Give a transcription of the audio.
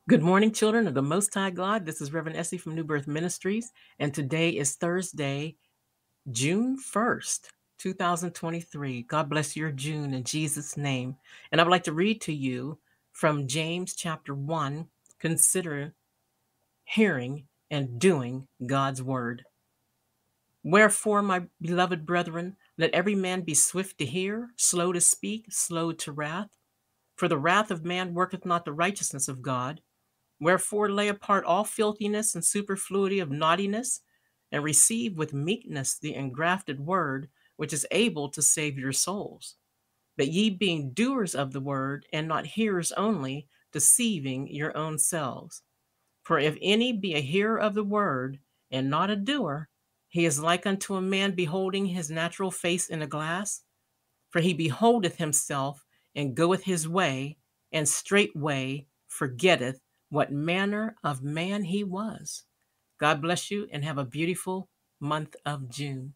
Good morning, children of the Most High God. This is RevEssie from New Birth Ministries, and today is Thursday, June 1st, 2023. God bless your June in Jesus' name. And I would like to read to you from James chapter 1. Consider hearing and doing God's word. Wherefore, my beloved brethren, let every man be swift to hear, slow to speak, slow to wrath. For the wrath of man worketh not the righteousness of God. Wherefore lay apart all filthiness and superfluity of naughtiness, and receive with meekness the engrafted word, which is able to save your souls. But ye being doers of the word, and not hearers only, deceiving your own selves. For if any be a hearer of the word, and not a doer, he is like unto a man beholding his natural face in a glass. For he beholdeth himself, and goeth his way, and straightway forgetteth what manner of man he was. God bless you, and have a beautiful month of June.